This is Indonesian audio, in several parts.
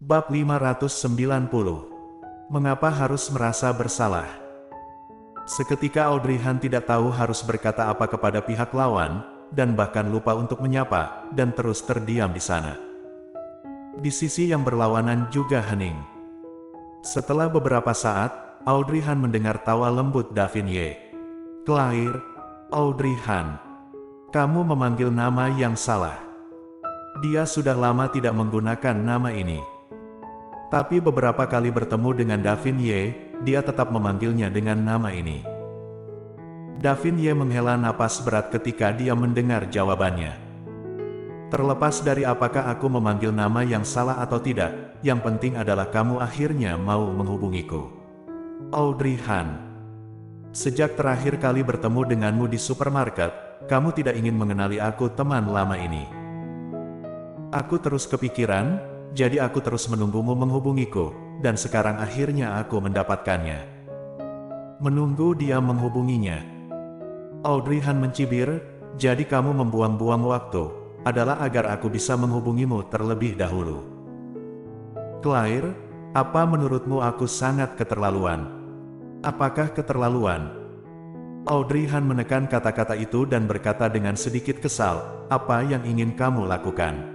Bab 590. Mengapa harus merasa bersalah? Seketika Audrey Han tidak tahu harus berkata apa kepada pihak lawan, dan bahkan lupa untuk menyapa, dan terus terdiam di sana. Di sisi yang berlawanan juga hening. Setelah beberapa saat, Audrey Han mendengar tawa lembut Davin Ye. "Claire, Audrey Han, kamu memanggil nama yang salah. Dia sudah lama tidak menggunakan nama ini." Tapi beberapa kali bertemu dengan Davin Ye, dia tetap memanggilnya dengan nama ini. Davin Ye menghela napas berat ketika dia mendengar jawabannya. "Terlepas dari apakah aku memanggil nama yang salah atau tidak, yang penting adalah kamu akhirnya mau menghubungiku. Audrey Han, sejak terakhir kali bertemu denganmu di supermarket, kamu tidak ingin mengenali aku teman lama ini. Aku terus kepikiran, jadi aku terus menunggumu menghubungiku, dan sekarang akhirnya aku mendapatkannya." Menunggu dia menghubunginya. Audrey Han mencibir, "Jadi kamu membuang-buang waktu, adalah agar aku bisa menghubungimu terlebih dahulu. Claire, apa menurutmu aku sangat keterlaluan? Apakah keterlaluan?" Audrey Han menekan kata-kata itu dan berkata dengan sedikit kesal, "Apa yang ingin kamu lakukan?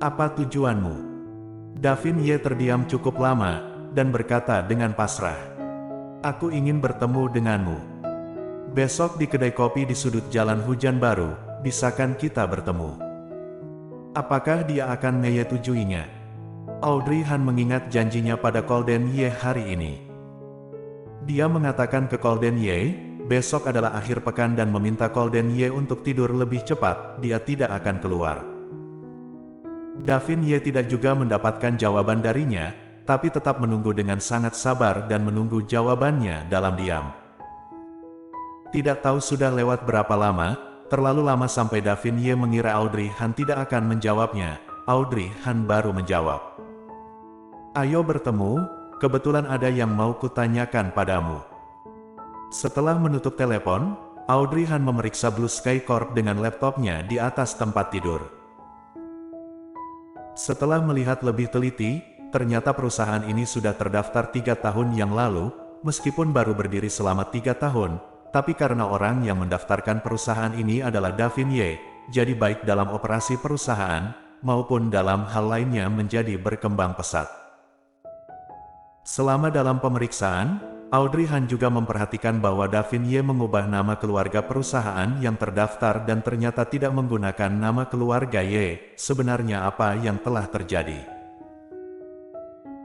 Apa tujuanmu?" Davin Ye terdiam cukup lama, dan berkata dengan pasrah, "Aku ingin bertemu denganmu. Besok di kedai kopi di sudut jalan Hujan Baru, bisakah kita bertemu?" Apakah dia akan menyetujuinya? Audrey Han mengingat janjinya pada Golden Ye hari ini. Dia mengatakan ke Golden Ye, besok adalah akhir pekan dan meminta Golden Ye untuk tidur lebih cepat, dia tidak akan keluar. Davin Ye tidak juga mendapatkan jawaban darinya, tapi tetap menunggu dengan sangat sabar dan menunggu jawabannya dalam diam. Tidak tahu sudah lewat berapa lama, terlalu lama sampai Davin Ye mengira Audrey Han tidak akan menjawabnya. Audrey Han baru menjawab, "Ayo bertemu, kebetulan ada yang mau kutanyakan padamu." Setelah menutup telepon, Audrey Han memeriksa Blue Sky Corp dengan laptopnya di atas tempat tidur. Setelah melihat lebih teliti, ternyata perusahaan ini sudah terdaftar 3 tahun yang lalu, meskipun baru berdiri selama 3 tahun, tapi karena orang yang mendaftarkan perusahaan ini adalah Davin Ye, jadi baik dalam operasi perusahaan, maupun dalam hal lainnya menjadi berkembang pesat. Selama dalam pemeriksaan, Audrey Han juga memperhatikan bahwa Davin Ye mengubah nama keluarga perusahaan yang terdaftar dan ternyata tidak menggunakan nama keluarga Ye. Sebenarnya apa yang telah terjadi?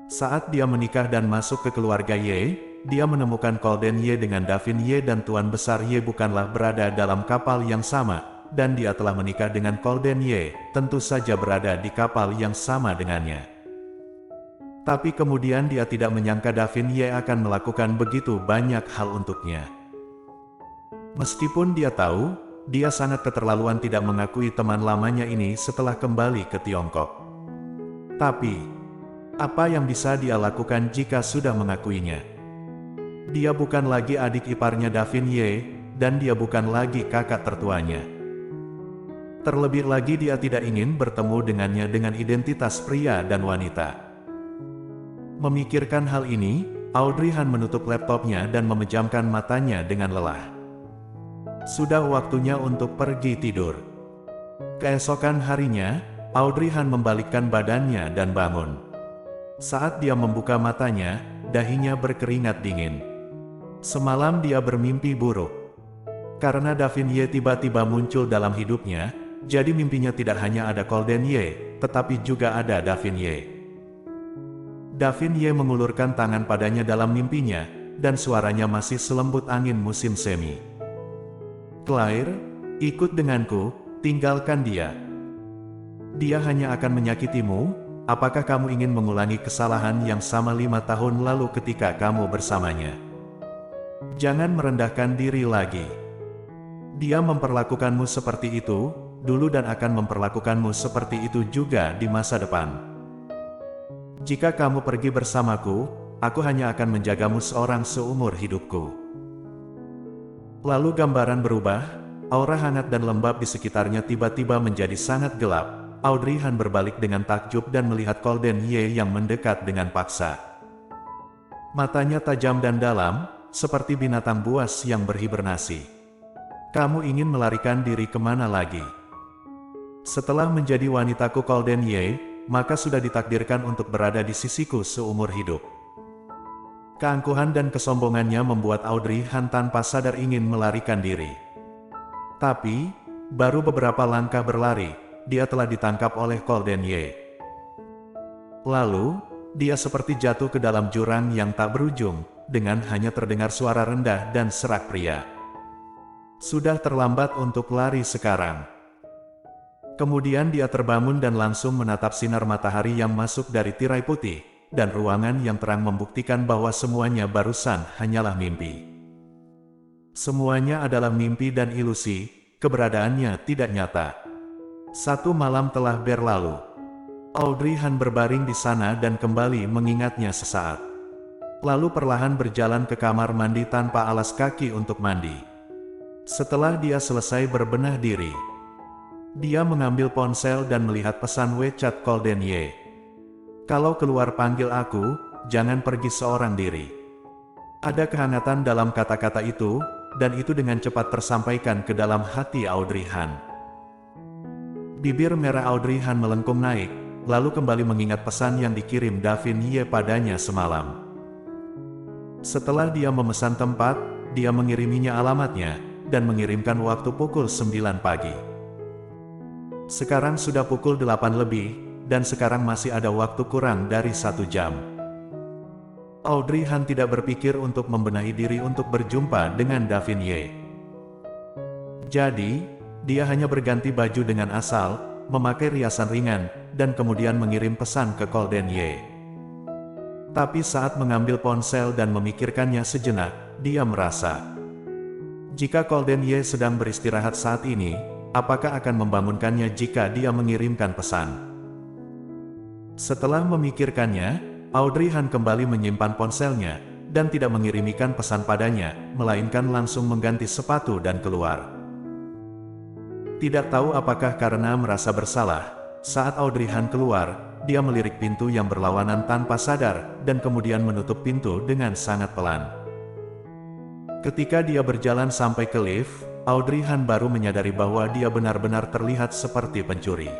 Saat dia menikah dan masuk ke keluarga Ye, dia menemukan Golden Ye dengan Davin Ye dan Tuan Besar Ye bukanlah berada dalam kapal yang sama, dan dia telah menikah dengan Golden Ye, tentu saja berada di kapal yang sama dengannya. Tapi kemudian dia tidak menyangka Davin Ye akan melakukan begitu banyak hal untuknya. Meskipun dia tahu, dia sangat keterlaluan tidak mengakui teman lamanya ini setelah kembali ke Tiongkok. Tapi, apa yang bisa dia lakukan jika sudah mengakuinya? Dia bukan lagi adik iparnya Davin Ye, dan dia bukan lagi kakak tertuanya. Terlebih lagi dia tidak ingin bertemu dengannya dengan identitas pria dan wanita. Memikirkan hal ini, Audrey Han menutup laptopnya dan memejamkan matanya dengan lelah. Sudah waktunya untuk pergi tidur. Keesokan harinya, Audrey Han membalikkan badannya dan bangun. Saat dia membuka matanya, dahinya berkeringat dingin. Semalam dia bermimpi buruk. Karena Davin Ye tiba-tiba muncul dalam hidupnya, jadi mimpinya tidak hanya ada Golden Ye, tetapi juga ada Davin Ye. Davin Ye mengulurkan tangan padanya dalam mimpinya, dan suaranya masih selembut angin musim semi. "Claire, ikut denganku, tinggalkan dia. Dia hanya akan menyakitimu. Apakah kamu ingin mengulangi kesalahan yang sama 5 tahun lalu ketika kamu bersamanya? Jangan merendahkan diri lagi. Dia memperlakukanmu seperti itu dulu dan akan memperlakukanmu seperti itu juga di masa depan. Jika kamu pergi bersamaku, aku hanya akan menjagamu seorang seumur hidupku." Lalu gambaran berubah, aura hangat dan lembab di sekitarnya tiba-tiba menjadi sangat gelap. Audrey Han berbalik dengan takjub dan melihat Golden Ye yang mendekat dengan paksa. Matanya tajam dan dalam, seperti binatang buas yang berhibernasi. "Kamu ingin melarikan diri kemana lagi? Setelah menjadi wanitaku Golden Ye, maka sudah ditakdirkan untuk berada di sisiku seumur hidup." Keangkuhan dan kesombongannya membuat Audrey Han tanpa sadar ingin melarikan diri. Tapi, baru beberapa langkah berlari, dia telah ditangkap oleh Golden Ye. Lalu, dia seperti jatuh ke dalam jurang yang tak berujung, dengan hanya terdengar suara rendah dan serak pria. "Sudah terlambat untuk lari sekarang." Kemudian dia terbangun dan langsung menatap sinar matahari yang masuk dari tirai putih, dan ruangan yang terang membuktikan bahwa semuanya barusan hanyalah mimpi. Semuanya adalah mimpi dan ilusi, keberadaannya tidak nyata. 1 malam telah berlalu. Audrey Han berbaring di sana dan kembali mengingatnya sesaat. Lalu perlahan berjalan ke kamar mandi tanpa alas kaki untuk mandi. Setelah dia selesai berbenah diri, dia mengambil ponsel dan melihat pesan WeChat Golden Ye. "Kalau keluar panggil aku, jangan pergi seorang diri." Ada kehangatan dalam kata-kata itu, dan itu dengan cepat tersampaikan ke dalam hati Audrey Han. Bibir merah Audrey Han melengkung naik, lalu kembali mengingat pesan yang dikirim Davin Ye padanya semalam. Setelah dia memesan tempat, dia mengiriminya alamatnya, dan mengirimkan waktu pukul 9 pagi. Sekarang sudah pukul 8 lebih, dan sekarang masih ada waktu kurang dari 1 jam. Audrey Han tidak berpikir untuk membenahi diri untuk berjumpa dengan Davin Ye. Jadi, dia hanya berganti baju dengan asal, memakai riasan ringan, dan kemudian mengirim pesan ke Golden Ye. Tapi saat mengambil ponsel dan memikirkannya sejenak, dia merasa, jika Golden Ye sedang beristirahat saat ini, apakah akan membangunkannya jika dia mengirimkan pesan? Setelah memikirkannya, Audrey Han kembali menyimpan ponselnya, dan tidak mengirimikan pesan padanya, melainkan langsung mengganti sepatu dan keluar. Tidak tahu apakah karena merasa bersalah, saat Audrey Han keluar, dia melirik pintu yang berlawanan tanpa sadar, dan kemudian menutup pintu dengan sangat pelan. Ketika dia berjalan sampai ke lift, Audrey Han baru menyadari bahwa dia benar-benar terlihat seperti pencuri.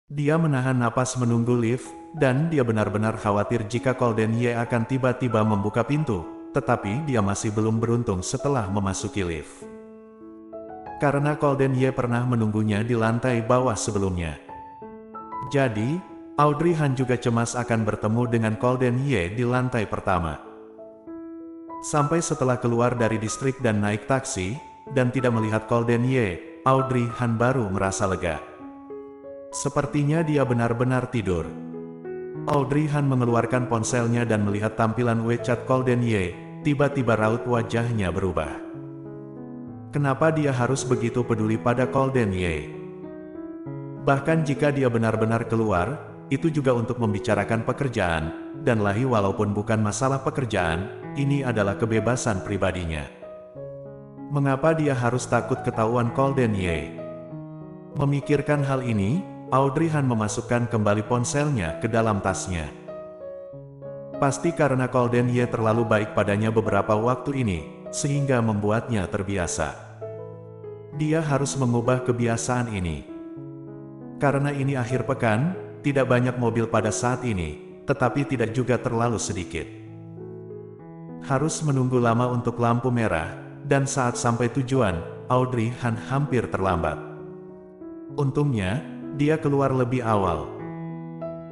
Dia menahan napas menunggu lift, dan dia benar-benar khawatir jika Golden Ye akan tiba-tiba membuka pintu, tetapi dia masih belum beruntung setelah memasuki lift. Karena Golden Ye pernah menunggunya di lantai bawah sebelumnya. Jadi, Audrey Han juga cemas akan bertemu dengan Golden Ye di lantai pertama. Sampai setelah keluar dari distrik dan naik taksi, dan tidak melihat Golden Ye, Audrey Han baru merasa lega. Sepertinya dia benar-benar tidur. Audrey Han mengeluarkan ponselnya dan melihat tampilan WeChat Golden Ye, tiba-tiba raut wajahnya berubah. Kenapa dia harus begitu peduli pada Golden Ye? Bahkan jika dia benar-benar keluar, itu juga untuk membicarakan pekerjaan, dan walaupun bukan masalah pekerjaan, ini adalah kebebasan pribadinya. Mengapa dia harus takut ketahuan Golden Ye? Memikirkan hal ini, Audrey Han memasukkan kembali ponselnya ke dalam tasnya. Pasti karena Golden Ye terlalu baik padanya beberapa waktu ini, sehingga membuatnya terbiasa. Dia harus mengubah kebiasaan ini. Karena ini akhir pekan, tidak banyak mobil pada saat ini, tetapi tidak juga terlalu sedikit. Harus menunggu lama untuk lampu merah, dan saat sampai tujuan, Audrey Han hampir terlambat. Untungnya, dia keluar lebih awal.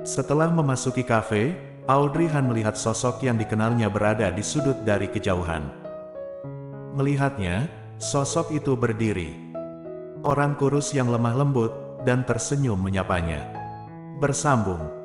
Setelah memasuki kafe, Audrey Han melihat sosok yang dikenalnya berada di sudut dari kejauhan. Melihatnya, sosok itu berdiri. Orang kurus yang lemah lembut, dan tersenyum menyapanya. Bersambung.